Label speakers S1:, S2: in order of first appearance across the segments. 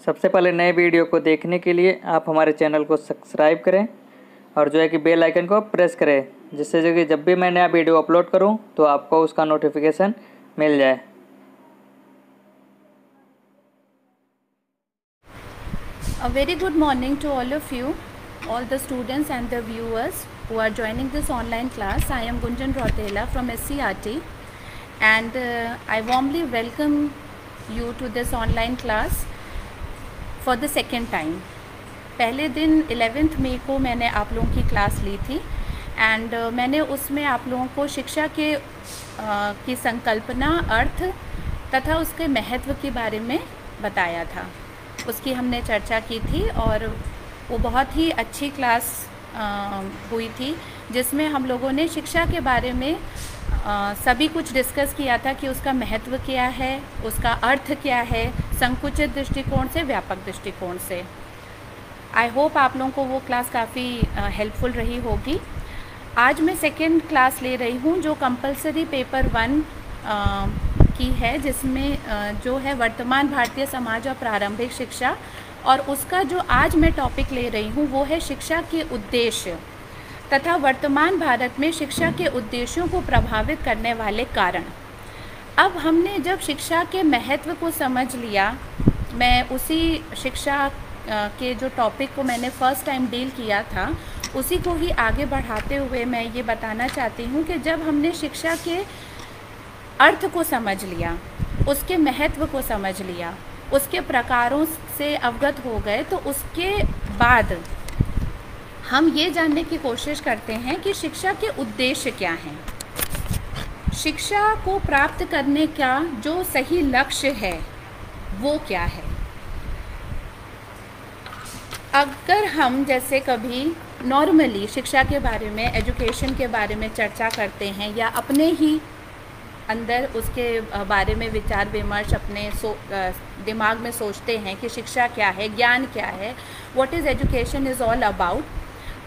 S1: सबसे पहले नए वीडियो को देखने के लिए आप हमारे चैनल को सब्सक्राइब करें और जो है कि बेल आइकन को प्रेस करें, जिससे जो कि जब भी मैं नया वीडियो अपलोड करूं तो आपको उसका नोटिफिकेशन मिल जाए।
S2: A very good morning to all of you, all the students and the viewers who are joining this online class. I am Gunjan Rautela from SCRT and I warmly welcome you to this online class for the second time. पहले दिन 11th मई को मैंने आप लोगों की class ली थी and मैंने उसमें आप लोगों को शिक्षा के की संकल्पना, अर्थ तथा उसके महत्व के बारे में बताया था। उसकी हमने चर्चा की थी और वो बहुत ही अच्छी क्लास हुई थी, जिसमें हम लोगों ने शिक्षा के बारे में सभी कुछ डिस्कस किया था कि उसका महत्व क्या है, उसका अर्थ क्या है, संकुचित दृष्टिकोण से व्यापक दृष्टिकोण से। आई होप आप लोगों को वो क्लास काफ़ी हेल्पफुल रही होगी। आज मैं सेकेंड क्लास ले रही हूँ जो कंपलसरी पेपर 1 की है, जिसमें जो है वर्तमान भारतीय समाज और प्रारंभिक शिक्षा, और उसका जो आज मैं टॉपिक ले रही हूँ वो है शिक्षा के उद्देश्य तथा वर्तमान भारत में शिक्षा के उद्देश्यों को प्रभावित करने वाले कारण। अब हमने जब शिक्षा के महत्व को समझ लिया, मैं उसी शिक्षा के जो टॉपिक को मैंने फ़र्स्ट टाइम डील किया था उसी को ही आगे बढ़ाते हुए मैं ये बताना चाहती हूँ कि जब हमने शिक्षा के अर्थ को समझ लिया, उसके महत्व को समझ लिया, उसके प्रकारों से अवगत हो गए, तो उसके बाद हम ये जानने की कोशिश करते हैं कि शिक्षा के उद्देश्य क्या हैं। शिक्षा को प्राप्त करने का जो सही लक्ष्य है वो क्या है। अगर हम जैसे कभी नॉर्मली शिक्षा के बारे में, एजुकेशन के बारे में चर्चा करते हैं या अपने ही अंदर उसके बारे में विचार विमर्श अपने दिमाग में सोचते हैं कि शिक्षा क्या है, ज्ञान क्या है, what is education is all about,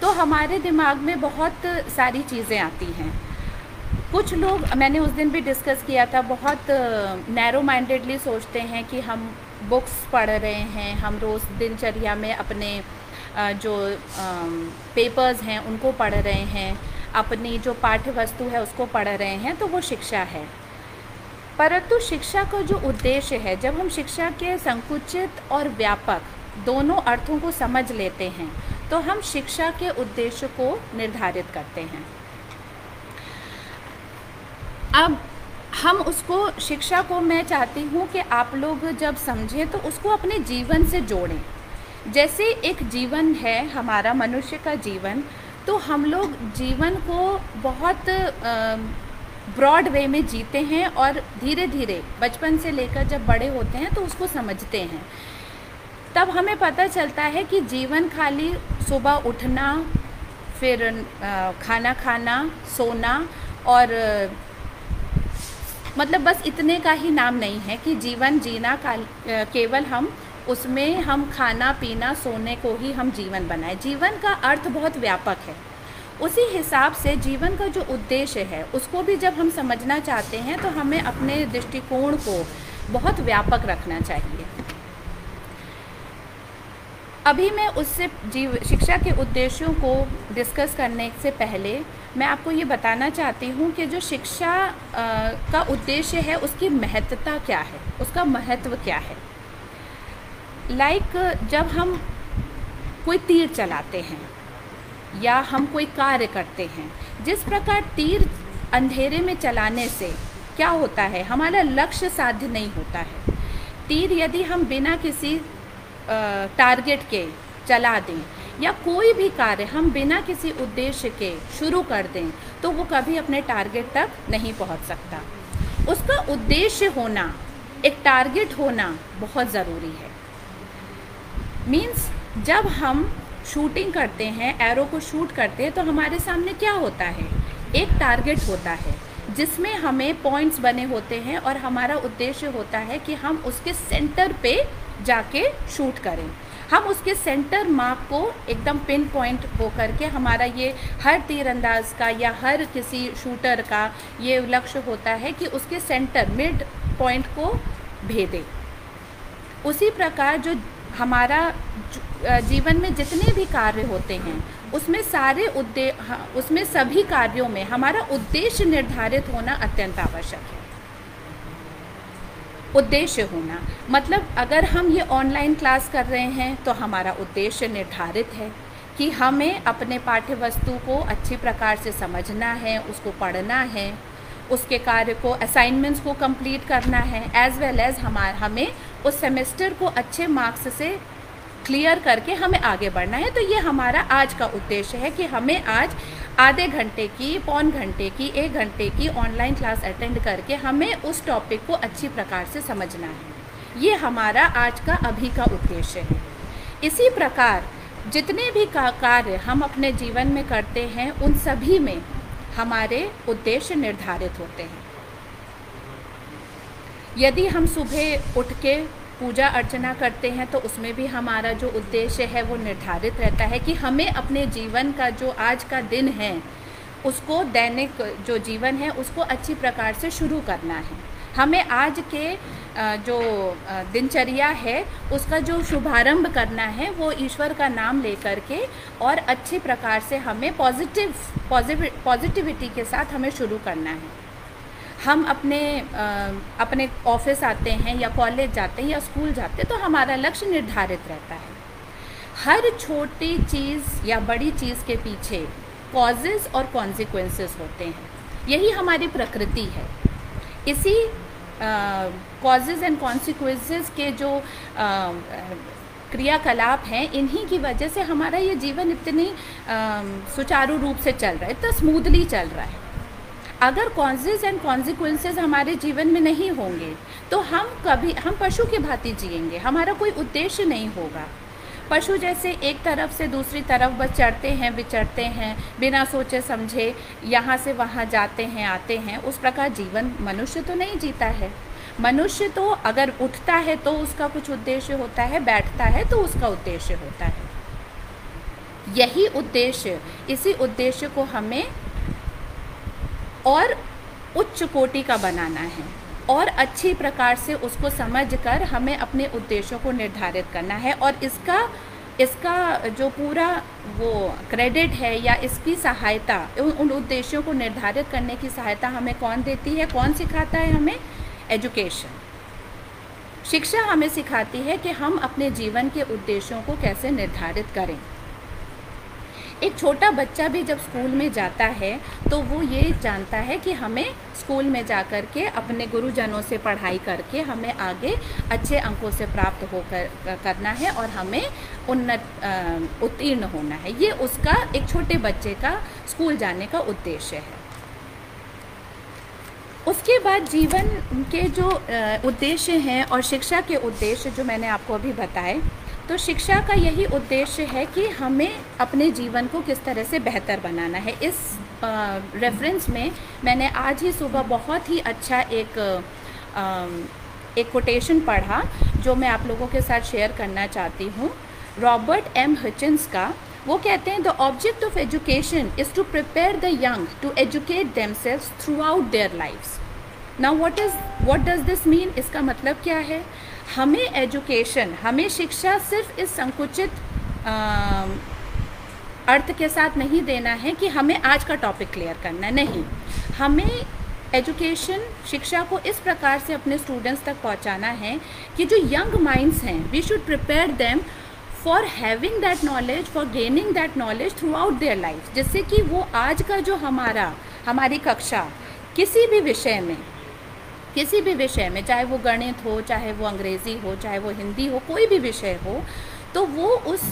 S2: तो हमारे दिमाग में बहुत सारी चीज़ें आती हैं। कुछ लोग, मैंने उस दिन भी डिस्कस किया था, बहुत नैरो माइंडेडली सोचते हैं कि हम बुक्स पढ़ रहे हैं, हम रोज़ दिनचर्या में अपने जो पेपर्स हैं उनको पढ़ रहे हैं, अपनी जो पाठ्य वस्तु है उसको पढ़ रहे हैं, तो वो शिक्षा है। परंतु शिक्षा का जो उद्देश्य है, जब हम शिक्षा के संकुचित और व्यापक दोनों अर्थों को समझ लेते हैं तो हम शिक्षा के उद्देश्य को निर्धारित करते हैं। अब हम उसको, शिक्षा को मैं चाहती हूँ कि आप लोग जब समझें तो उसको अपने जीवन से जोड़ें। जैसे एक जीवन है हमारा, मनुष्य का जीवन, तो हम लोग जीवन को बहुत ब्रॉड वे में जीते हैं और धीरे धीरे बचपन से लेकर जब बड़े होते हैं तो उसको समझते हैं। तब हमें पता चलता है कि जीवन खाली सुबह उठना, फिर खाना खाना, सोना और मतलब बस इतने का ही नाम नहीं है कि जीवन जीना केवल हम उसमें हम खाना पीना सोने को ही हम जीवन बनाएं। जीवन का अर्थ बहुत व्यापक है। उसी हिसाब से जीवन का जो उद्देश्य है उसको भी जब हम समझना चाहते हैं तो हमें अपने दृष्टिकोण को बहुत व्यापक रखना चाहिए। अभी मैं उससे शिक्षा के उद्देश्यों को डिस्कस करने से पहले मैं आपको ये बताना चाहती हूँ कि जो शिक्षा का उद्देश्य है उसकी महत्ता क्या है, उसका महत्व क्या है। जब हम कोई तीर चलाते हैं या हम कोई कार्य करते हैं, जिस प्रकार तीर अंधेरे में चलाने से क्या होता है, हमारा लक्ष्य साध्य नहीं होता है। तीर यदि हम बिना किसी टारगेट के चला दें या कोई भी कार्य हम बिना किसी उद्देश्य के शुरू कर दें तो वो कभी अपने टारगेट तक नहीं पहुंच सकता। उसका उद्देश्य होना, एक टारगेट होना बहुत ज़रूरी है। मीन्स जब हम शूटिंग करते हैं, एरो को शूट करते हैं, तो हमारे सामने क्या होता है, एक टारगेट होता है जिसमें हमें पॉइंट्स बने होते हैं और हमारा उद्देश्य होता है कि हम उसके सेंटर पे जाके शूट करें। हम उसके सेंटर मार्क को एकदम पिन पॉइंट हो करके, हमारा ये हर तीरंदाज का या हर किसी शूटर का ये लक्ष्य होता है कि उसके सेंटर मिड पॉइंट को भेदे। उसी प्रकार जो हमारा जीवन में जितने भी कार्य होते हैं उसमें सभी कार्यों में हमारा उद्देश्य निर्धारित होना अत्यंत आवश्यक है। उद्देश्य होना मतलब अगर हम ये ऑनलाइन क्लास कर रहे हैं तो हमारा उद्देश्य निर्धारित है कि हमें अपने पाठ्य वस्तु को अच्छी प्रकार से समझना है, उसको पढ़ना है, उसके कार्य को असाइनमेंट्स को कंप्लीट करना है, एज वेल एज हमें उस सेमेस्टर को अच्छे मार्क्स से क्लियर करके हमें आगे बढ़ना है। तो ये हमारा आज का उद्देश्य है कि हमें आज आधे घंटे की, पौन घंटे की, 1 घंटे की ऑनलाइन क्लास अटेंड करके हमें उस टॉपिक को अच्छी प्रकार से समझना है। ये हमारा आज का अभी का उद्देश्य है। इसी प्रकार जितने भी कार्य हम अपने जीवन में करते हैं उन सभी में हमारे उद्देश्य निर्धारित होते हैं। यदि हम सुबह उठ के पूजा अर्चना करते हैं तो उसमें भी हमारा जो उद्देश्य है वो निर्धारित रहता है कि हमें अपने जीवन का जो आज का दिन है उसको, दैनिक जो जीवन है उसको अच्छी प्रकार से शुरू करना है। हमें आज के जो दिनचर्या है उसका जो शुभारंभ करना है वो ईश्वर का नाम लेकर के और अच्छी प्रकार से हमें पॉजिटिविटी के साथ हमें शुरू करना है। हम अपने ऑफिस आते हैं या कॉलेज जाते हैं या स्कूल जाते हैं तो हमारा लक्ष्य निर्धारित रहता है। हर छोटी चीज़ या बड़ी चीज़ के पीछे कॉजेज़ और कॉन्सिक्वेंसेस होते हैं। यही हमारी प्रकृति है। इसी कॉजेज़ एंड कॉन्सिक्वेंसेस के जो क्रियाकलाप हैं, इन्हीं की वजह से हमारा ये जीवन इतनी सुचारू रूप से चल रहा है, इतना स्मूथली चल रहा है। अगर कॉजेज एंड कॉन्सिक्वेंसेस हमारे जीवन में नहीं होंगे तो हम पशु की भांति जिएंगे, हमारा कोई उद्देश्य नहीं होगा। पशु जैसे एक तरफ से दूसरी तरफ बस चढ़ते हैं, विचरते हैं, बिना सोचे समझे यहाँ से वहाँ जाते हैं, आते हैं, उस प्रकार जीवन मनुष्य तो नहीं जीता है। मनुष्य तो अगर उठता है तो उसका कुछ उद्देश्य होता है, बैठता है तो उसका उद्देश्य होता है। यही उद्देश्य, इसी उद्देश्य को हमें और उच्च कोटि का बनाना है और अच्छी प्रकार से उसको समझकर हमें अपने उद्देश्यों को निर्धारित करना है। और इसका जो पूरा वो क्रेडिट है या इसकी सहायता, उन उद्देश्यों को निर्धारित करने की सहायता हमें कौन देती है, कौन सिखाता है हमें? एजुकेशन, शिक्षा हमें सिखाती है कि हम अपने जीवन के उद्देश्यों को कैसे निर्धारित करें। एक छोटा बच्चा भी जब स्कूल में जाता है तो वो ये जानता है कि हमें स्कूल में जाकर के अपने गुरुजनों से पढ़ाई करके हमें आगे अच्छे अंकों से प्राप्त होकर करना है और हमें उत्तीर्ण होना है। ये उसका, एक छोटे बच्चे का स्कूल जाने का उद्देश्य है। उसके बाद जीवन के जो उद्देश्य हैं और शिक्षा के उद्देश्य जो मैंने आपको अभी बताए, तो शिक्षा का यही उद्देश्य है कि हमें अपने जीवन को किस तरह से बेहतर बनाना है। इस रेफरेंस में मैंने आज ही सुबह बहुत ही अच्छा एक कोटेशन पढ़ा जो मैं आप लोगों के साथ शेयर करना चाहती हूँ। रॉबर्ट एम हिचिंस का। वो कहते हैं, the object of education is to prepare the young to educate themselves throughout their lifes. Now what does this mean? इसका मतलब क्या है? हमें एजुकेशन, हमें शिक्षा सिर्फ इस संकुचित अर्थ के साथ नहीं देना है कि हमें आज का टॉपिक क्लियर करना है। नहीं, हमें एजुकेशन, शिक्षा को इस प्रकार से अपने स्टूडेंट्स तक पहुंचाना है कि जो यंग माइंड्स हैं, we should prepare them for having that knowledge, for gaining that knowledge throughout their life. जिससे कि वो आज का जो हमारी कक्षा किसी भी विषय में, चाहे वो गणित हो, चाहे वो अंग्रेज़ी हो, चाहे वो हिंदी हो, कोई भी विषय हो, तो वो उस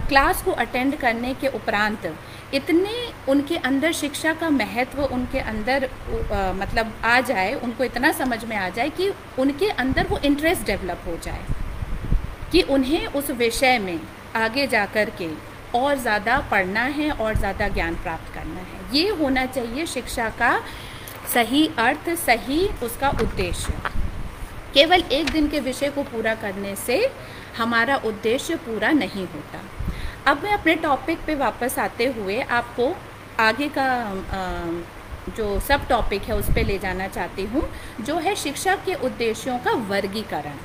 S2: क्लास को अटेंड करने के उपरांत इतने उनके अंदर शिक्षा का महत्व उनके अंदर मतलब आ जाए, उनको इतना समझ में आ जाए कि उनके अंदर वो इंटरेस्ट डेवलप हो जाए कि उन्हें उस विषय में आगे जा कर के और ज़्यादा पढ़ना है और ज़्यादा ज्ञान प्राप्त करना है। ये होना चाहिए शिक्षा का सही अर्थ, सही उसका उद्देश्य। केवल एक दिन के विषय को पूरा करने से हमारा उद्देश्य पूरा नहीं होता। अब मैं अपने टॉपिक पे वापस आते हुए आपको आगे का जो सब टॉपिक है उस पे ले जाना चाहती हूँ, जो है शिक्षा के उद्देश्यों का वर्गीकरण।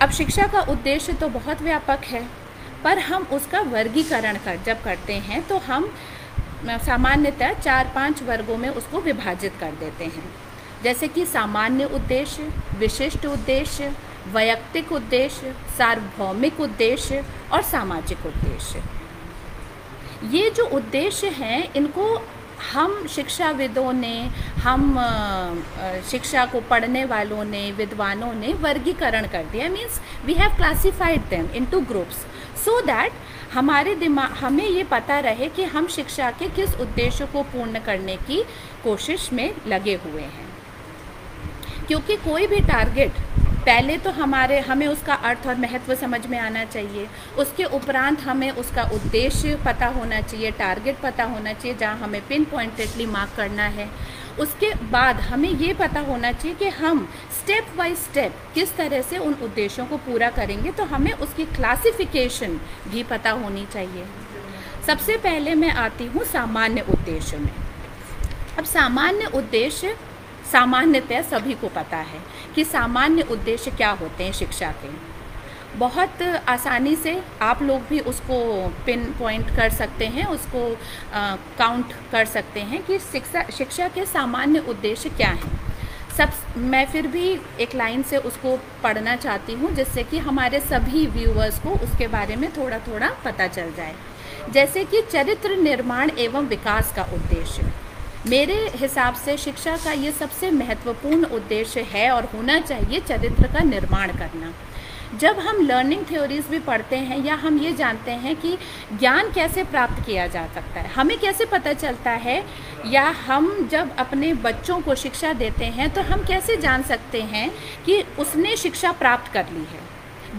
S2: अब शिक्षा का उद्देश्य तो बहुत व्यापक है, पर हम उसका वर्गीकरण जब करते हैं तो हम सामान्यतः 4-5 वर्गों में उसको विभाजित कर देते हैं, जैसे कि सामान्य उद्देश्य, विशिष्ट उद्देश्य, वैयक्तिक उद्देश्य, सार्वभौमिक उद्देश्य और सामाजिक उद्देश्य। ये जो उद्देश्य हैं इनको हम शिक्षाविदों ने, हम शिक्षा को पढ़ने वालों ने, विद्वानों ने वर्गीकरण कर दिया। Means we have classified them into groups so that हमें ये पता रहे कि हम शिक्षा के किस उद्देश्य को पूर्ण करने की कोशिश में लगे हुए हैं। क्योंकि कोई भी टारगेट पहले तो हमें उसका अर्थ और महत्व समझ में आना चाहिए, उसके उपरांत हमें उसका उद्देश्य पता होना चाहिए, टारगेट पता होना चाहिए जहाँ हमें पिन पॉइंटेडली मार्क करना है। उसके बाद हमें ये पता होना चाहिए कि हम स्टेप बाय स्टेप किस तरह से उन उद्देश्यों को पूरा करेंगे, तो हमें उसकी क्लासिफिकेशन भी पता होनी चाहिए। सबसे पहले मैं आती हूँ सामान्य उद्देश्य में। अब सामान्य उद्देश्य सामान्यतः सभी को पता है कि सामान्य उद्देश्य क्या होते हैं शिक्षा के। बहुत आसानी से आप लोग भी उसको पिन पॉइंट कर सकते हैं, उसको काउंट कर सकते हैं कि शिक्षा के सामान्य उद्देश्य क्या हैं। मैं फिर भी एक लाइन से उसको पढ़ना चाहती हूँ जिससे कि हमारे सभी व्यूअर्स को उसके बारे में थोड़ा थोड़ा पता चल जाए। जैसे कि चरित्र निर्माण एवं विकास का उद्देश्य, मेरे हिसाब से शिक्षा का ये सबसे महत्वपूर्ण उद्देश्य है और होना चाहिए चरित्र का निर्माण करना। जब हम लर्निंग थ्योरीज भी पढ़ते हैं या हम ये जानते हैं कि ज्ञान कैसे प्राप्त किया जा सकता है, हमें कैसे पता चलता है, या हम जब अपने बच्चों को शिक्षा देते हैं तो हम कैसे जान सकते हैं कि उसने शिक्षा प्राप्त कर ली है,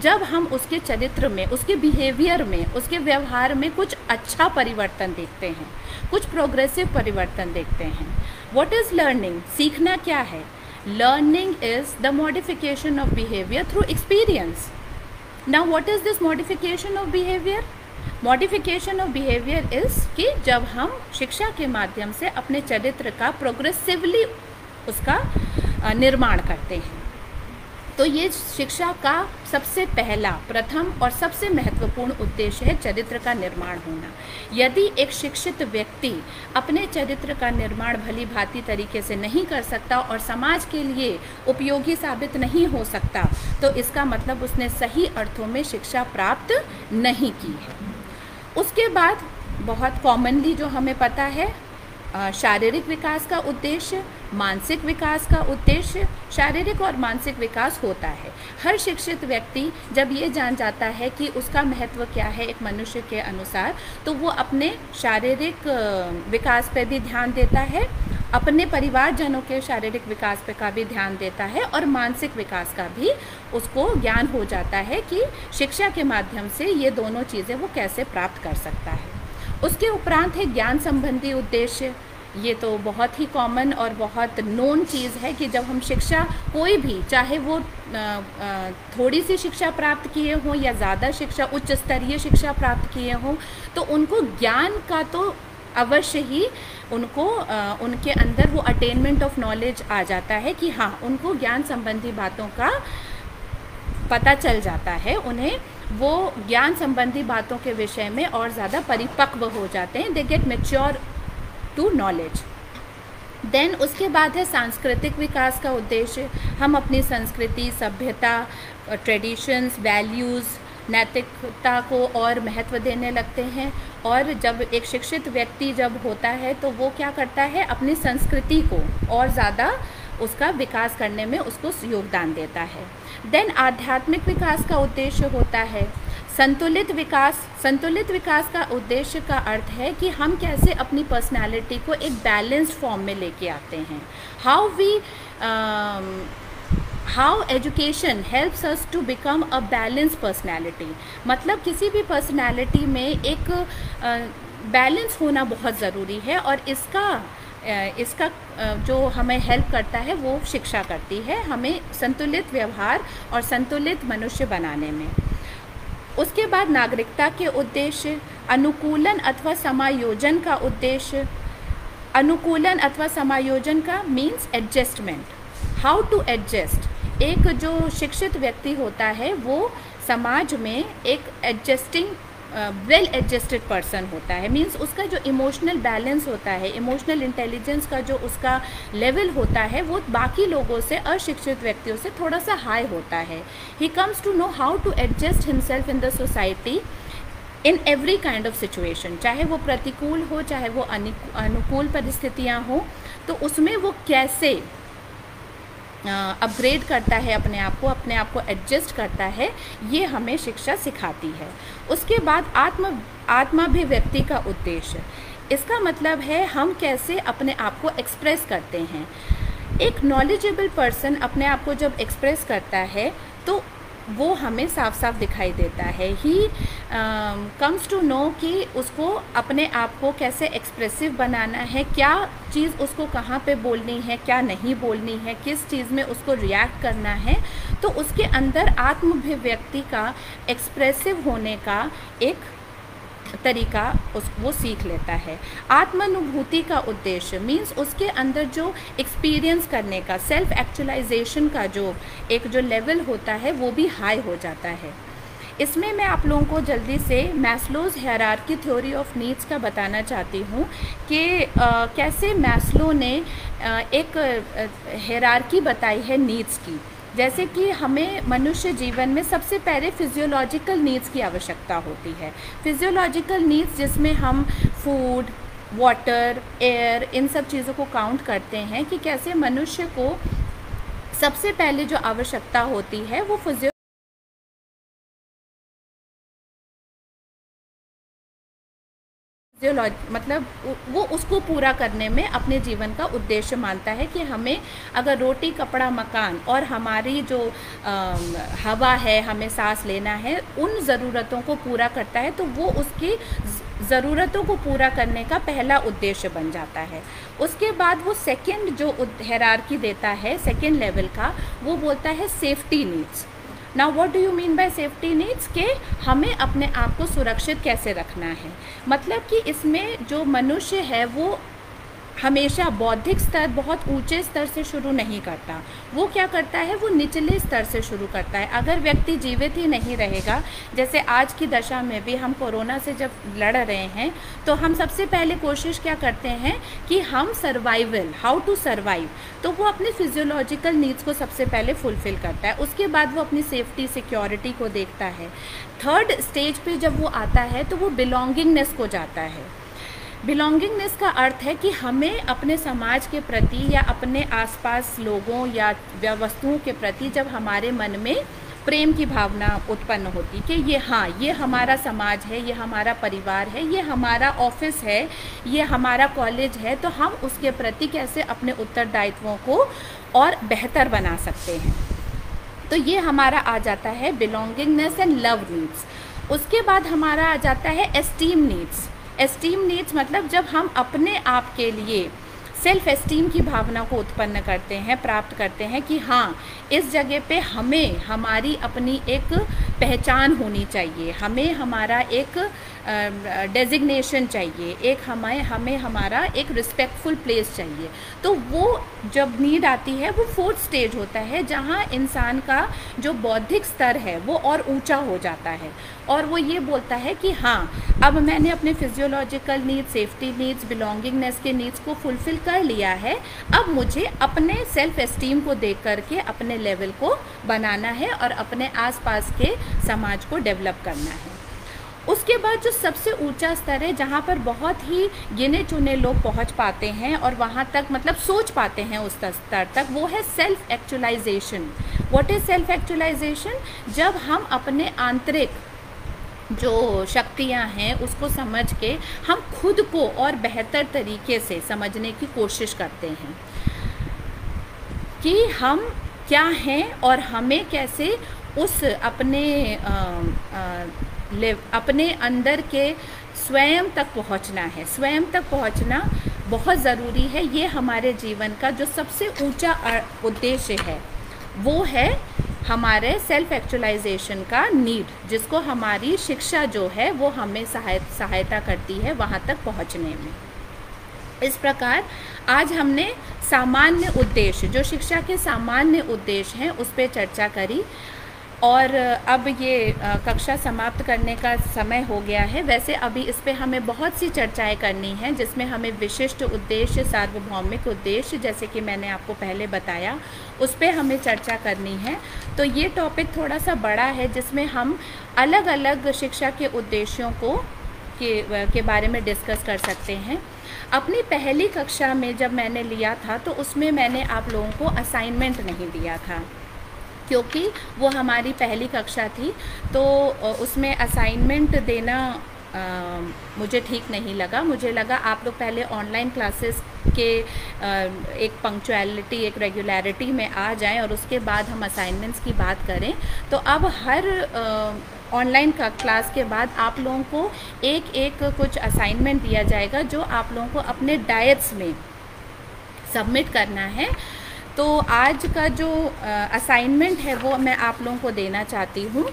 S2: जब हम उसके चरित्र में, उसके बिहेवियर में, उसके व्यवहार में कुछ अच्छा परिवर्तन देखते हैं, कुछ प्रोग्रेसिव परिवर्तन देखते हैं। What is learning? सीखना क्या है? Learning is the modification of behaviour through experience. Now what is this modification of behaviour? Modification of behaviour is कि जब हम शिक्षा के माध्यम से अपने चरित्र का प्रोग्रेसिवली उसका निर्माण करते हैं, तो ये शिक्षा का सबसे पहला, प्रथम और सबसे महत्वपूर्ण उद्देश्य है चरित्र का निर्माण होना। यदि एक शिक्षित व्यक्ति अपने चरित्र का निर्माण भली भांति तरीके से नहीं कर सकता और समाज के लिए उपयोगी साबित नहीं हो सकता, तो इसका मतलब उसने सही अर्थों में शिक्षा प्राप्त नहीं की है। उसके बाद बहुत कॉमनली जो हमें पता है, शारीरिक विकास का उद्देश्य, मानसिक विकास का उद्देश्य। शारीरिक और मानसिक विकास होता है। हर शिक्षित व्यक्ति जब ये जान जाता है कि उसका महत्व क्या है एक मनुष्य के अनुसार, तो वो अपने शारीरिक विकास पे भी ध्यान देता है, अपने परिवारजनों के शारीरिक विकास पे का भी ध्यान देता है, और मानसिक विकास का भी उसको ज्ञान हो जाता है कि शिक्षा के माध्यम से ये दोनों चीज़ें वो कैसे प्राप्त कर सकता है। उसके उपरांत है ज्ञान संबंधी उद्देश्य। ये तो बहुत ही कॉमन और बहुत नोन चीज़ है कि जब हम शिक्षा, कोई भी, चाहे वो थोड़ी सी शिक्षा प्राप्त किए हों या ज़्यादा शिक्षा, उच्च स्तरीय शिक्षा प्राप्त किए हों, तो उनको ज्ञान का तो अवश्य ही उनको उनके अंदर वो अटेनमेंट ऑफ नॉलेज आ जाता है कि हाँ, उनको ज्ञान संबंधी बातों का पता चल जाता है, उन्हें वो ज्ञान संबंधी बातों के विषय में और ज़्यादा परिपक्व हो जाते हैं। They get mature to knowledge. Then उसके बाद है सांस्कृतिक विकास का उद्देश्य। हम अपनी संस्कृति, सभ्यता, ट्रेडिशंस, वैल्यूज़, नैतिकता को और महत्व देने लगते हैं। और जब एक शिक्षित व्यक्ति जब होता है तो वो क्या करता है, अपनी संस्कृति को और ज़्यादा उसका विकास करने में उसको योगदान देता है। देन आध्यात्मिक विकास का उद्देश्य होता है संतुलित विकास। संतुलित विकास का उद्देश्य का अर्थ है कि हम कैसे अपनी पर्सनालिटी को एक बैलेंस्ड फॉर्म में लेके आते हैं। How education helps us to become a balance personality. मतलब किसी भी पर्सनैलिटी में एक बैलेंस होना बहुत ज़रूरी है, और इसका जो हमें हेल्प करता है वो शिक्षा करती है हमें संतुलित व्यवहार और संतुलित मनुष्य बनाने में। उसके बाद नागरिकता के उद्देश्य, अनुकूलन अथवा समायोजन का उद्देश्य। अनुकूलन अथवा समायोजन का means adjustment, how to adjust. एक जो शिक्षित व्यक्ति होता है वो समाज में एक एडजस्टिंग वेल एडजस्टेड पर्सन होता है। मीन्स उसका जो इमोशनल बैलेंस होता है, इमोशनल इंटेलिजेंस का जो उसका लेवल होता है वो बाकी लोगों से, अशिक्षित व्यक्तियों से थोड़ा सा हाई होता है। He comes to know how to adjust himself in the society in every kind of situation, चाहे वो प्रतिकूल हो चाहे वो अनुकूल परिस्थितियाँ हो, तो उसमें वो कैसे अपग्रेड करता है अपने आप को एडजस्ट करता है, ये हमें शिक्षा सिखाती है। उसके बाद आत्माभिव्यक्ति का उद्देश्य, इसका मतलब है हम कैसे अपने आप को एक्सप्रेस करते हैं। एक नॉलेजेबल पर्सन अपने आप को जब एक्सप्रेस करता है तो वो हमें साफ साफ दिखाई देता है। ही कम्स टू नो कि उसको अपने आप को कैसे एक्सप्रेसिव बनाना है, क्या चीज़ उसको कहाँ पे बोलनी है, क्या नहीं बोलनी है, किस चीज़ में उसको रिएक्ट करना है। तो उसके अंदर आत्माभिव्यक्ति का, एक्सप्रेसिव होने का एक तरीका वो सीख लेता है। आत्मानुभूति का उद्देश्य मीन्स उसके अंदर जो एक्सपीरियंस करने का, सेल्फ एक्चुअलाइजेशन का जो लेवल होता है वो भी हाई हो जाता है। इसमें मैं आप लोगों को जल्दी से Maslow's hierarchy theory of needs का बताना चाहती हूँ कि कैसे मैस्लो ने एक हायरार्की बताई है नीड्स की। जैसे कि हमें मनुष्य जीवन में सबसे पहले फिजियोलॉजिकल नीड्स की आवश्यकता होती है। फिजियोलॉजिकल नीड्स जिसमें हम फूड, वाटर, एयर, इन सब चीज़ों को काउंट करते हैं कि कैसे मनुष्य को सबसे पहले जो आवश्यकता होती है वो मतलब वो उसको पूरा करने में अपने जीवन का उद्देश्य मानता है कि हमें अगर रोटी, कपड़ा, मकान और हमारी जो हवा है, हमें सांस लेना है, उन ज़रूरतों को पूरा करता है तो वो उसकी ज़रूरतों को पूरा करने का पहला उद्देश्य बन जाता है। उसके बाद वो सेकंड जो हायरार्की देता है, सेकंड लेवल का, वो बोलता है safety needs. Now what do you mean by safety needs, के हमें अपने आप को सुरक्षित कैसे रखना है। मतलब कि इसमें जो मनुष्य है वो हमेशा बौद्धिक स्तर बहुत ऊंचे स्तर से शुरू नहीं करता। वो क्या करता है, वो निचले स्तर से शुरू करता है। अगर व्यक्ति जीवित ही नहीं रहेगा, जैसे आज की दशा में भी हम कोरोना से जब लड़ रहे हैं, तो हम सबसे पहले कोशिश क्या करते हैं कि हम सर्वाइवल, हाउ टू सर्वाइव, तो वो अपने फिजियोलॉजिकल नीड्स को सबसे पहले फुलफ़िल करता है। उसके बाद वो अपनी सेफ्टी, सिक्योरिटी को देखता है। थर्ड स्टेज पे जब वो आता है तो वो बिलोंगिंगनेस को जाता है। बिलोंगिंगनेस का अर्थ है कि हमें अपने समाज के प्रति या अपने आसपास लोगों या वस्तुओं के प्रति जब हमारे मन में प्रेम की भावना उत्पन्न होती कि ये हमारा समाज है, ये हमारा परिवार है, ये हमारा ऑफिस है, ये हमारा कॉलेज है, तो हम उसके प्रति कैसे अपने उत्तरदायित्वों को और बेहतर बना सकते हैं। तो ये हमारा आ जाता है बिलोंगिंगनेस एंड लव नीड्स। उसके बाद हमारा आ जाता है एस्टीम नीड्स। एस्टीम नीड्स मतलब जब हम अपने आप के लिए सेल्फ एस्टीम की भावना को उत्पन्न करते हैं, प्राप्त करते हैं कि हाँ, इस जगह पे हमें हमारी अपनी एक पहचान होनी चाहिए, हमें हमारा एक डेजिग्नेशन चाहिए, एक हमें हमारा एक रिस्पेक्टफुल प्लेस चाहिए। तो वो जब नीड आती है वो फोर्थ स्टेज होता है, जहाँ इंसान का जो बौद्धिक स्तर है वो और ऊंचा हो जाता है और वो ये बोलता है कि हाँ, अब मैंने अपने physiological needs, safety needs, belongingness के नीड्स को फुलफ़िल कर लिया है। अब मुझे अपने सेल्फ एस्टीम को देख करके अपने लेवल को बनाना है और अपने आसपास के समाज को डेवलप करना है। उसके बाद जो सबसे ऊंचा स्तर है, जहाँ पर बहुत ही गिने चुने लोग पहुँच पाते हैं और वहाँ तक मतलब सोच पाते हैं उस स्तर तक, वो है self actualisation. What is self actualisation? जब हम अपने आंतरिक जो शक्तियाँ हैं उसको समझ के हम खुद को और बेहतर तरीके से समझने की कोशिश करते हैं कि हम क्या हैं और हमें कैसे उस अपने अंदर के स्वयं तक पहुंचना है। स्वयं तक पहुंचना बहुत ज़रूरी है। ये हमारे जीवन का जो सबसे ऊंचा उद्देश्य है वो है हमारे सेल्फ एक्चुअलाइजेशन का नीड, जिसको हमारी शिक्षा जो है वो हमें सहायता करती है वहाँ तक पहुँचने में। इस प्रकार आज हमने सामान्य उद्देश्य, जो शिक्षा के सामान्य उद्देश्य हैं, उस पर चर्चा करी। और अब ये कक्षा समाप्त करने का समय हो गया है। वैसे अभी इस पे हमें बहुत सी चर्चाएं करनी हैं, जिसमें हमें विशिष्ट उद्देश्य, सार्वभौमिक उद्देश्य, जैसे कि मैंने आपको पहले बताया, उस पे हमें चर्चा करनी है। तो ये टॉपिक थोड़ा सा बड़ा है, जिसमें हम अलग अलग शिक्षा के उद्देश्यों को के बारे में डिस्कस कर सकते हैं। अपनी पहली कक्षा में जब मैंने लिया था, तो उसमें मैंने आप लोगों को असाइनमेंट नहीं दिया था, क्योंकि वो हमारी पहली कक्षा थी। तो उसमें असाइनमेंट देना मुझे ठीक नहीं लगा। मुझे लगा आप लोग पहले ऑनलाइन क्लासेस के एक पंक्चुअलिटी, एक रेगुलरिटी में आ जाएं, और उसके बाद हम असाइनमेंट्स की बात करें। तो अब हर ऑनलाइन का क्लास के बाद आप लोगों को एक एक कुछ असाइनमेंट दिया जाएगा, जो आप लोगों को अपने डायट्स में सबमिट करना है। तो आज का जो असाइनमेंट है वो मैं आप लोगों को देना चाहती हूँ।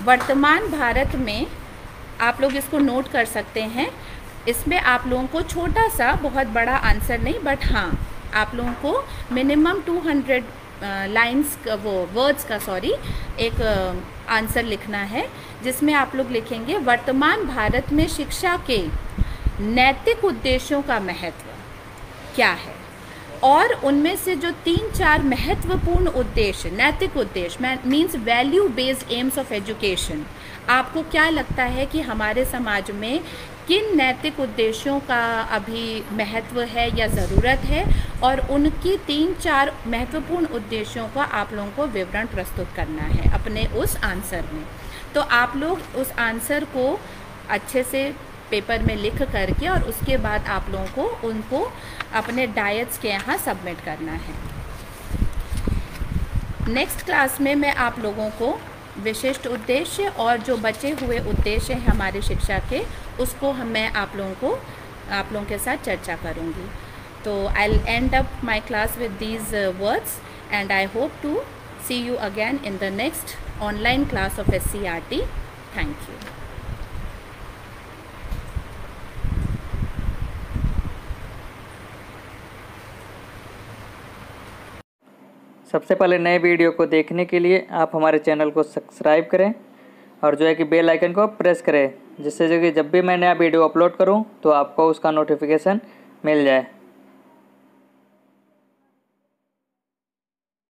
S2: वर्तमान भारत में, आप लोग इसको नोट कर सकते हैं, इसमें आप लोगों को छोटा सा, बहुत बड़ा आंसर नहीं, बट हाँ, आप लोगों को मिनिमम 200 लाइंस वर्ड्स का एक आंसर लिखना है, जिसमें आप लोग लिखेंगे वर्तमान भारत में शिक्षा के नैतिक उद्देश्यों का महत्व क्या है, और उनमें से जो 3-4 महत्वपूर्ण उद्देश्य, नैतिक उद्देश्य means value based AIIMS of education, आपको क्या लगता है कि हमारे समाज में किन नैतिक उद्देश्यों का अभी महत्व है या ज़रूरत है, और उनकी 3-4 महत्वपूर्ण उद्देश्यों का आप लोगों को विवरण प्रस्तुत करना है अपने उस आंसर में। तो आप लोग उस आंसर को अच्छे से पेपर में लिख करके, और उसके बाद आप लोगों को उनको अपने डायट्स के यहाँ सबमिट करना है। नेक्स्ट क्लास में मैं आप लोगों को विशिष्ट उद्देश्य और जो बचे हुए उद्देश्य हैं हमारी शिक्षा के, उसको मैं आप लोगों के साथ चर्चा करूँगी। तो I will end up my class with these words, and I hope to see you again in the next online class of SCERT. Thank you.
S1: सबसे पहले नए वीडियो को देखने के लिए आप हमारे चैनल को सब्सक्राइब करें, और जो है कि बेल आइकन को प्रेस करें, जिससे जो कि जब भी मैं नया वीडियो अपलोड करूं तो आपको उसका नोटिफिकेशन मिल जाए।